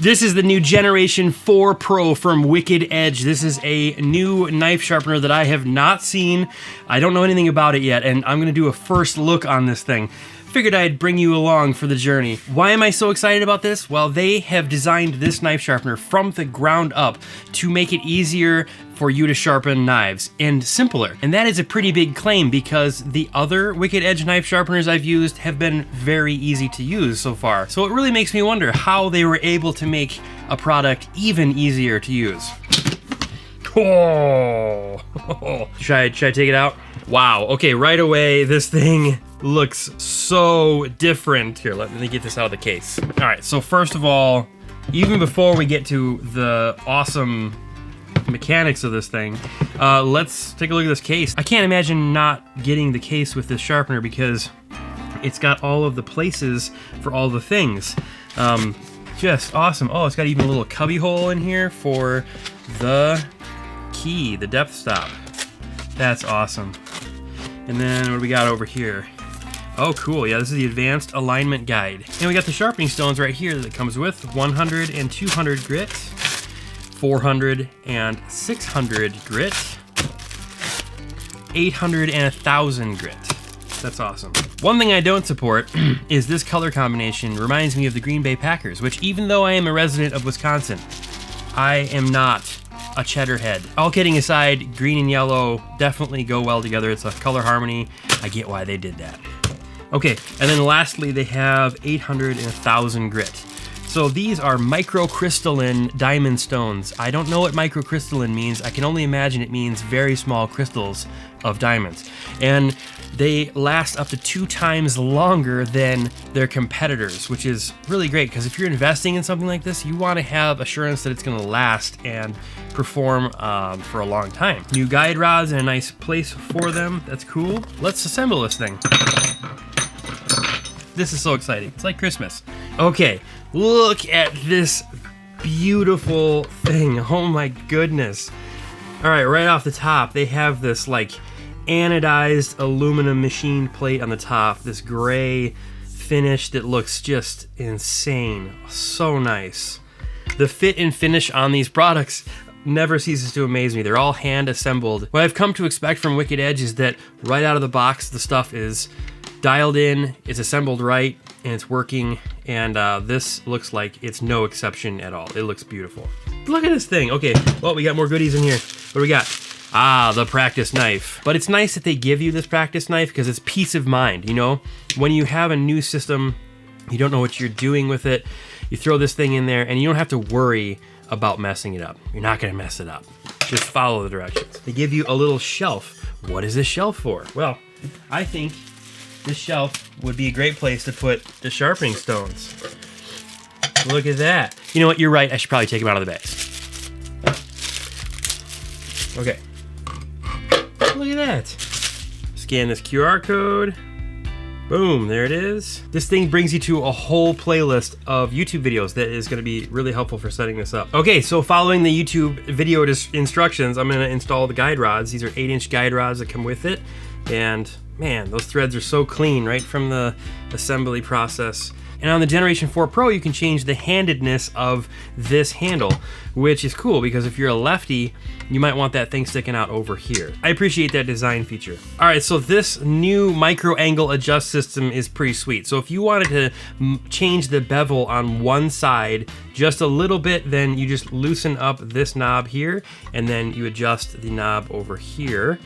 This is the new Generation 4 Pro from Wicked Edge. This is a new knife sharpener that I have not seen. I don't know anything about it yet, and I'm gonna do a first look on this thing. Figured I'd bring you along for the journey. Why am I so excited about this? Well, they have designed this knife sharpener from the ground up to make it easier for you to sharpen knives and simpler. And that is a pretty big claim because the other Wicked Edge knife sharpeners I've used have been very easy to use so far. So it really makes me wonder how they were able to make a product even easier to use. Oh, should I take it out? Wow, okay, right away, this thing looks so different. Here, let me get this out of the case. All right, so first of all, even before we get to the awesome mechanics of this thing, let's take a look at this case. I can't imagine not getting the case with this sharpener because it's got all of the places for all the things. Just awesome. Oh, it's got even a little cubby hole in here for the key, the depth stop. That's awesome. And then what do we got over here? Oh, cool. Yeah, this is the advanced alignment guide. And we got the sharpening stones right here that it comes with. 100 and 200 grit, 400 and 600 grit, 800 and 1,000 grit. That's awesome. One thing I don't support is this color combination reminds me of the Green Bay Packers, which even though I am a resident of Wisconsin, I am not a cheddar head. All kidding aside, green and yellow definitely go well together. It's a color harmony. I get why they did that. Okay, and then lastly, they have 800 and 1,000 grit. So these are microcrystalline diamond stones. I don't know what microcrystalline means. I can only imagine it means very small crystals of diamonds. And they last up to 2 times longer than their competitors, which is really great because if you're investing in something like this, you want to have assurance that it's going to last and perform for a long time. New guide rods and a nice place for them. That's cool. Let's assemble this thing. This is so exciting. It's like Christmas. Okay, look at this beautiful thing. Oh my goodness. All right, right off the top, they have this like anodized aluminum machine plate on the top, this gray finish that looks just insane. So nice. The fit and finish on these products never ceases to amaze me. They're all hand assembled. What I've come to expect from Wicked Edge is that right out of the box, the stuff is dialed in, it's assembled right, and it's working, and this looks like it's no exception at all. It looks beautiful. Look at this thing. Okay, well, we got more goodies in here. What do we got? Ah, the practice knife. But it's nice that they give you this practice knife because it's peace of mind, you know? When you have a new system, you don't know what you're doing with it, you throw this thing in there and you don't have to worry about messing it up. You're not gonna mess it up. Just follow the directions. They give you a little shelf. What is this shelf for? Well, I think this shelf would be a great place to put the sharpening stones. Look at that. You know what, you're right, I should probably take them out of the bags. Okay. Look at that. Scan this QR code. Boom, there it is. This thing brings you to a whole playlist of YouTube videos that is gonna be really helpful for setting this up. Okay, so following the YouTube video instructions, I'm gonna install the guide rods. These are 8-inch guide rods that come with it. And man, those threads are so clean right from the assembly process. And on the Generation 4 Pro, you can change the handedness of this handle, which is cool because if you're a lefty, you might want that thing sticking out over here. I appreciate that design feature. All right, so this new micro angle adjust system is pretty sweet. So if you wanted to change the bevel on one side just a little bit, then you just loosen up this knob here, and then you adjust the knob over here.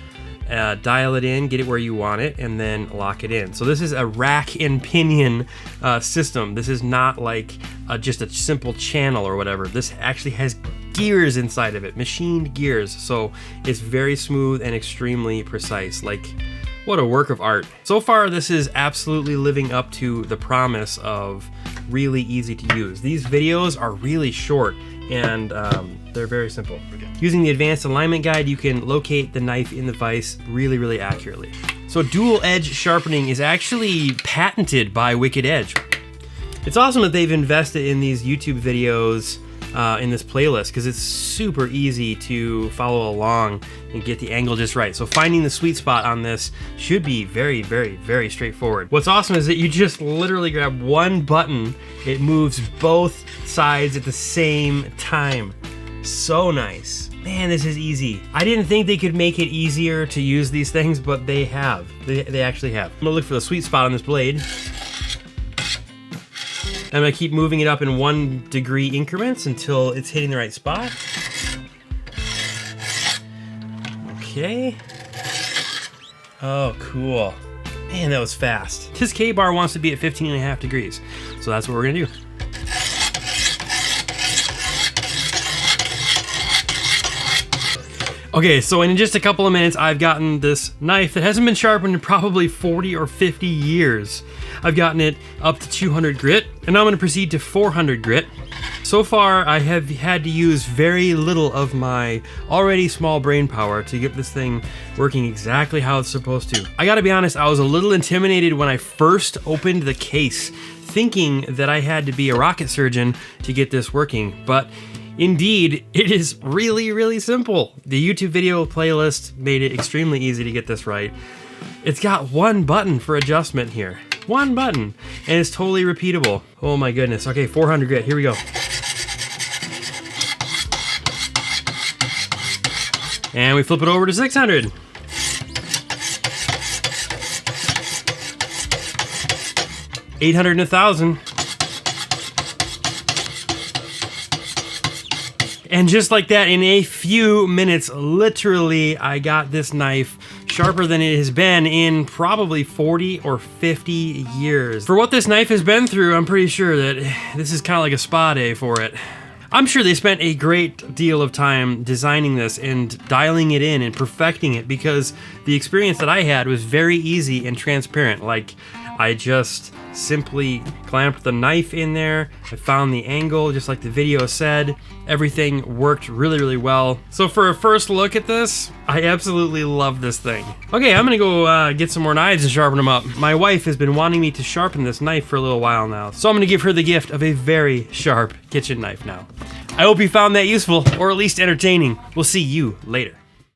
Dial it in, get it where you want it, and then lock it in. So this is a rack and pinion system. This is not like just a simple channel or whatever. This actually has gears inside of it, machined gears. So it's very smooth and extremely precise. Like, what a work of art. So far, this is absolutely living up to the promise of really easy to use. These videos are really short and they're very simple. Using the advanced alignment guide, you can locate the knife in the vise really, really accurately. So dual edge sharpening is actually patented by Wicked Edge. It's awesome that they've invested in these YouTube videos in this playlist because it's super easy to follow along and get the angle just right. So finding the sweet spot on this should be very, very, very straightforward. What's awesome is that you just literally grab one button, it moves both sides at the same time. So nice. Man, this is easy. I didn't think they could make it easier to use these things, but they have. They actually have. I'm gonna look for the sweet spot on this blade. I'm gonna keep moving it up in 1 degree increments until it's hitting the right spot. Okay. Oh, cool. Man, that was fast. This K-bar wants to be at 15.5 degrees, so that's what we're gonna do. Okay, so in just a couple of minutes, I've gotten this knife that hasn't been sharpened in probably 40 or 50 years. I've gotten it up to 200 grit, and now I'm gonna proceed to 400 grit. So far, I have had to use very little of my already small brain power to get this thing working exactly how it's supposed to. I gotta be honest, I was a little intimidated when I first opened the case, thinking that I had to be a rocket surgeon to get this working, but indeed, it is really, really simple. The YouTube video playlist made it extremely easy to get this right. It's got one button for adjustment here. One button, and it's totally repeatable. Oh my goodness. Okay, 400 grit, here we go. And we flip it over to 600. $800 and $1,000. And just like that, in a few minutes, literally, I got this knife sharper than it has been in probably 40 or 50 years. For what this knife has been through, I'm pretty sure that this is kind of like a spa day for it. I'm sure they spent a great deal of time designing this and dialing it in and perfecting it, because the experience that I had was very easy and transparent. Like, I just simply clamped the knife in there. I found the angle just like the video said. Everything worked really, really well. So for a first look at this, I absolutely love this thing. Okay, I'm gonna go get some more knives and sharpen them up. My wife has been wanting me to sharpen this knife for a little while now, so I'm gonna give her the gift of a very sharp kitchen knife now. I hope you found that useful, or at least entertaining. We'll see you later.